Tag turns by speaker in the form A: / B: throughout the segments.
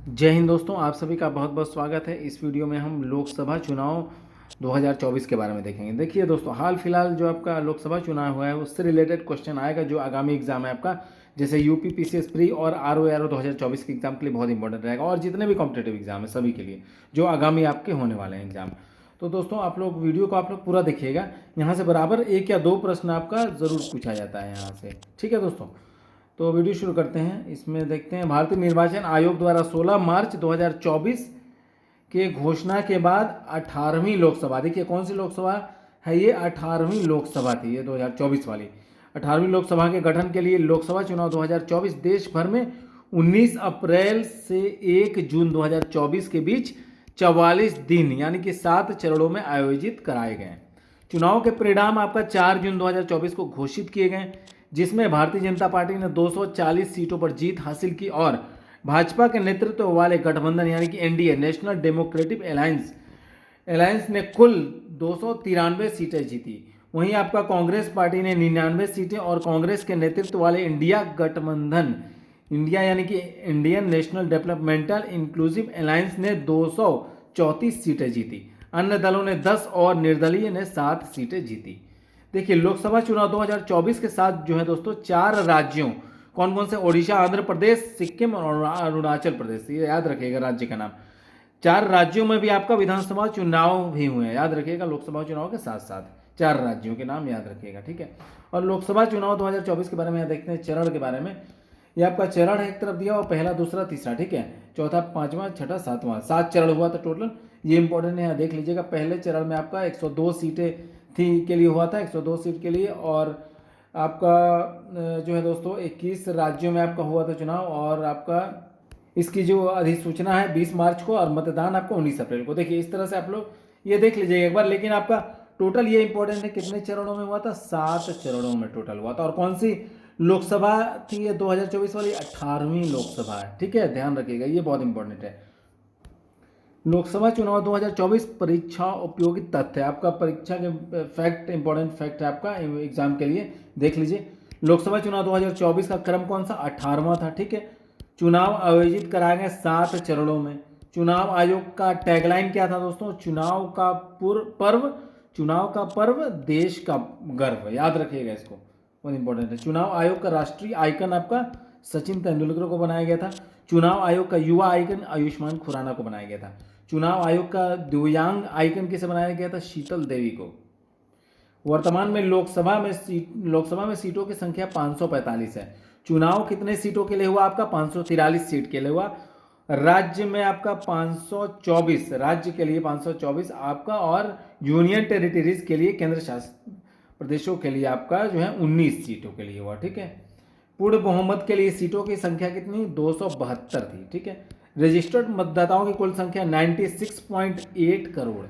A: जय हिंद दोस्तों, आप सभी का बहुत बहुत स्वागत है। इस वीडियो में हम लोकसभा चुनाव 2024 के बारे में देखेंगे। देखिए दोस्तों, हाल फिलहाल जो आपका लोकसभा चुनाव हुआ है उससे रिलेटेड क्वेश्चन आएगा जो आगामी एग्जाम है आपका, जैसे यूपी पीसीएस प्री और आरओ 2024 के एग्जाम के लिए बहुत इंपॉर्टेंट रहेगा, और जितने भी कॉम्पिटेटिव एग्जाम है सभी के लिए जो आगामी आपके होने वाले हैं एग्जाम। तो दोस्तों आप लोग वीडियो को आप लोग पूरा देखिएगा, यहाँ से बराबर 1 या 2 प्रश्न आपका ज़रूर पूछा जाता है यहाँ से। ठीक है दोस्तों, तो वीडियो शुरू करते हैं। इसमें देखते हैं, भारतीय निर्वाचन आयोग द्वारा 16 मार्च 2024 के घोषणा के बाद 18वीं लोकसभा, देखिए कौन सी लोकसभा है ये, 18वीं लोकसभा थी ये 2024 वाली। 18वीं लोकसभा के गठन के लिए लोकसभा चुनाव 2024 देश भर में 19 अप्रैल से 1 जून 2024 के बीच 44 दिन यानी कि 7 चरणों में आयोजित कराए गए। चुनाव के परिणाम आपका 4 जून 2024 को घोषित किए गए, जिसमें भारतीय जनता पार्टी ने 240 सीटों पर जीत हासिल की और भाजपा के नेतृत्व वाले गठबंधन यानी कि एनडीए नेशनल डेमोक्रेटिक अलायंस ने कुल 293 सीटें जीती। वहीं आपका कांग्रेस पार्टी ने 99 सीटें और कांग्रेस के नेतृत्व वाले इंडिया गठबंधन, इंडिया यानी कि Indian national developmental inclusive alliance ने 234 सीटें जीती। अन्य दलों ने 10 और निर्दलीय ने 7 सीटें जीती। देखिए लोकसभा चुनाव 2024 के साथ जो है दोस्तों 4 राज्यों, कौन कौन से, ओडिशा, आंध्र प्रदेश, सिक्किम और अरुणाचल प्रदेश, ये याद रखिएगा राज्य का नाम। 4 राज्यों में भी आपका विधानसभा चुनाव भी हुए हैं, याद रखिएगा। लोकसभा चुनाव के साथ साथ 4 राज्यों के नाम याद रखिएगा, ठीक है। और लोकसभा चुनाव 2024 के बारे में देखते हैं, चरण के बारे में। ये आपका चरण है एक तरफ दिया, और पहला, दूसरा, तीसरा, ठीक है, चौथा, पांचवा, छठा, सातवां, 7 चरण हुआ था टोटल। ये इंपॉर्टेंट है, यहाँ देख लीजिएगा। पहले चरण में आपका 102 सीटें थी के लिए हुआ था, 102 सीट के लिए, और आपका जो है दोस्तों 21 राज्यों में आपका हुआ था चुनाव, और आपका इसकी जो अधिसूचना है 20 मार्च को, और मतदान आपका 19 अप्रैल को। देखिए इस तरह से आप लोग ये देख लीजिएगा एक बार। लेकिन आपका टोटल ये इंपॉर्टेंट है, कितने चरणों में हुआ था, 7 चरणों में टोटल हुआ था। और कौन सी लोकसभा थी ये 2024 वाली, 18वीं लोकसभा है, ठीक है, ध्यान रखिएगा, ये बहुत इंपॉर्टेंट है। लोकसभा चुनाव 2024 परीक्षा उपयोगी तथ्य, आपका परीक्षा के फैक्ट, इंपॉर्टेंट फैक्ट है आपका एग्जाम के लिए, देख लीजिए। लोकसभा चुनाव 2024 का क्रम कौन सा, 18वां था, ठीक है। चुनाव आयोजित कराए गए 7 चरणों में। चुनाव आयोग का टैगलाइन क्या था दोस्तों, चुनाव का पर्व देश का गर्व, याद रखिएगा इसको, बहुत इंपॉर्टेंट है। चुनाव आयोग का राष्ट्रीय आइकन आपका सचिन तेंदुलकर को बनाया गया था। चुनाव आयोग का युवा आइकन आयुष्मान खुराना को बनाया गया था। चुनाव आयोग का दिव्यांग आइकन किसे बनाया गया था, शीतल देवी को। वर्तमान में लोकसभा में सीटों की संख्या 545 है। चुनाव कितने सीटों के लिए हुआ आपका, 543 सीट के लिए हुआ। राज्य में आपका 524, राज्य के लिए 524 आपका, और यूनियन टेरिटरीज के लिए, केंद्र शासित प्रदेशों के लिए आपका जो है 19 सीटों के लिए हुआ, ठीक है। पूर्ण बहुमत के लिए सीटों की संख्या कितनी, 272 थी, ठीक है। रजिस्टर्ड मतदाताओं की कुल संख्या 96.8 करोड़।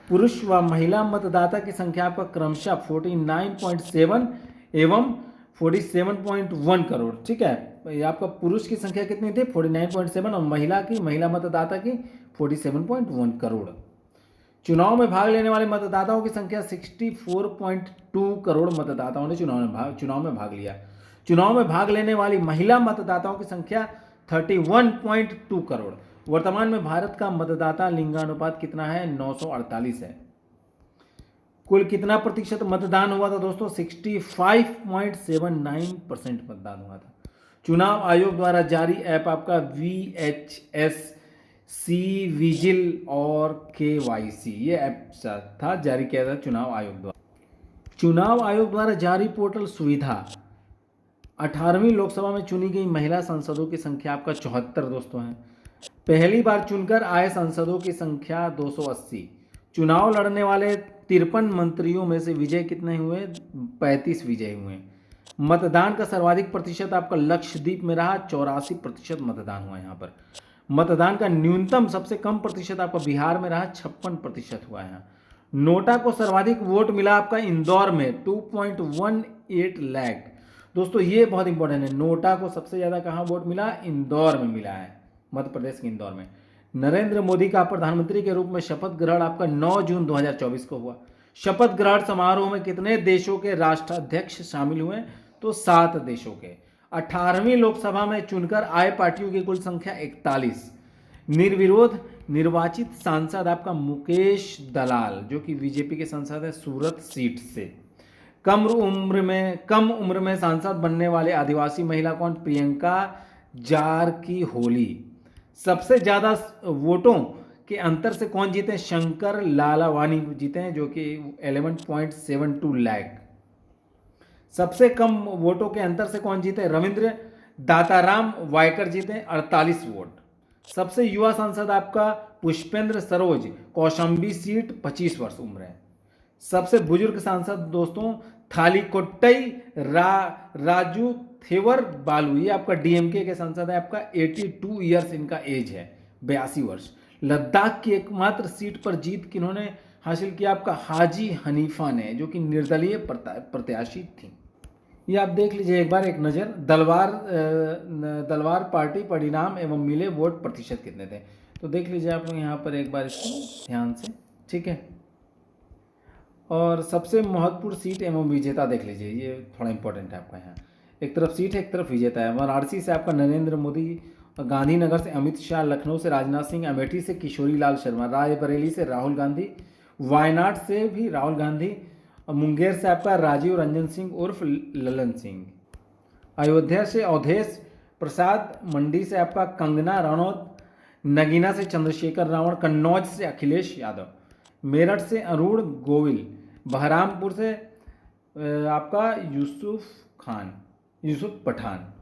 A: पुरुष व महिला मतदाता की संख्या आपका क्रमशः 49.7 एवं 47.1 करोड़, ठीक है। ये आपका पुरुष की संख्या कितनी थी, 49.7, और महिला मतदाता की 47.1 करोड़। चुनाव में भाग लेने वाले मतदाताओं की संख्या 64.2 करोड़ मतदाताओं ने चुनाव में भाग लिया। चुनाव में भाग लेने वाली महिला मतदाताओं की संख्या 31.2 करोड़। वर्तमान में भारत का मतदाता लिंगानुपात कितना है, 948 है। कुल कितना प्रतिशत मतदान हुआ था दोस्तों, 65.79% मतदान हुआ था। चुनाव आयोग द्वारा जारी ऐप आपका VHS सी विजिल और KYC, ये ऐप था, जारी किया था चुनाव आयोग द्वारा। चुनाव आयोग द्वारा जारी पोर्टल सुविधा, 18वीं लोकसभा में चुनी गई महिला सांसदों की संख्या आपका 74 दोस्तों है। पहली बार चुनकर आए सांसदों की संख्या 280। चुनाव लड़ने वाले 53 मंत्रियों में से विजय कितने हुए, 35 विजय हुए। मतदान का सर्वाधिक प्रतिशत आपका लक्षद्वीप में रहा, 84% मतदान हुआ यहाँ पर। मतदान का न्यूनतम सबसे कम प्रतिशत आपका बिहार में रहा, 56% हुआ यहाँ। नोटा को सर्वाधिक वोट मिला आपका इंदौर में, 2.18 लाख। दोस्तों ये बहुत इंपॉर्टेंट है, नोटा को सबसे ज्यादा कहाँ वोट मिला, इंदौर में मिला है, मध्य प्रदेश के इंदौर में। नरेंद्र मोदी का प्रधानमंत्री के रूप में शपथ ग्रहण आपका 9 जून 2024 को हुआ। शपथ ग्रहण समारोह में कितने देशों के राष्ट्राध्यक्ष शामिल हुए, तो 7 देशों के। 18वीं लोकसभा में चुनकर आए पार्टियों की कुल संख्या 41। निर्विरोध निर्वाचित सांसद आपका मुकेश दलाल, जो कि बीजेपी के सांसद है सूरत सीट से। कम उम्र में सांसद बनने वाले आदिवासी महिला कौन? प्रियंका जारकीहोली। सबसे ज्यादा वोटों के अंतर से कौन जीते? शंकर लालवानी जीते हैं, जो कि 11.72 लाख। सबसे कम वोटों के अंतर से कौन जीते? रविंद्र दाताराम वायकर जीते 48 वोट। सबसे युवा सांसद आपका पुष्पेंद्र सरोज, कौशाम्बी सीट, 25 वर्ष उम्र है। सबसे बुजुर्ग सांसद दोस्तों थालीकोट्टई राजू थेवर बालू, ये आपका डीएमके के सांसद है, आपका 82 ईयर्स इनका एज है, 82 वर्ष। लद्दाख की एकमात्र सीट पर जीत किन्होंने हासिल किया? आपका हाजी हनीफा ने, जो कि निर्दलीय प्रत्याशी थी। ये आप देख लीजिए एक बार एक नज़र। दलवार पार्टी परिणाम एवं मिले वोट प्रतिशत कितने थे, तो देख लीजिए आप लोग यहाँ पर एक बार इसको ध्यान से, ठीक है। और सबसे महत्वपूर्ण सीट एवं विजेता देख लीजिए, ये थोड़ा इंपॉर्टेंट है आपका यहाँ। एक तरफ सीट है, एक तरफ विजेता है। वाराणसी से आपका नरेंद्र मोदी, गांधीनगर से अमित शाह, लखनऊ से राजनाथ सिंह, अमेठी से किशोरी लाल शर्मा, रायबरेली से राहुल गांधी, वायनाड से भी राहुल गांधी, और मुंगेर से आपका राजीव रंजन सिंह उर्फ ललन सिंह, अयोध्या से अवधेश प्रसाद, मंडी से आपका कंगना रनौत, नगीना से चंद्रशेखर रावण, कन्नौज से अखिलेश यादव, मेरठ से अरुण गोविल, बहरामपुर से आपका यूसुफ पठान।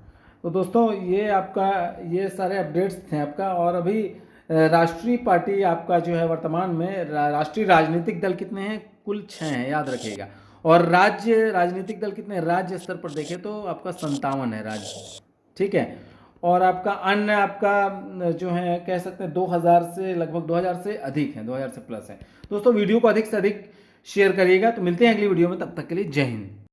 A: तो दोस्तों ये आपका ये सारे अपडेट्स थे आपका। और अभी राष्ट्रीय पार्टी आपका जो है वर्तमान में राष्ट्रीय राजनीतिक दल कितने हैं? कुल 6 हैं, याद रखिएगा। और राज्य राजनीतिक दल कितने हैं? राज्य स्तर पर देखें तो आपका 57 है राज्य, ठीक है। और आपका अन्य आपका जो है कह सकते हैं 2000 से लगभग 2000 से अधिक है, 2000 से प्लस है। दोस्तों वीडियो को अधिक से अधिक शेयर करिएगा। तो मिलते हैं अगली वीडियो में, तब तक के लिए जय हिंद।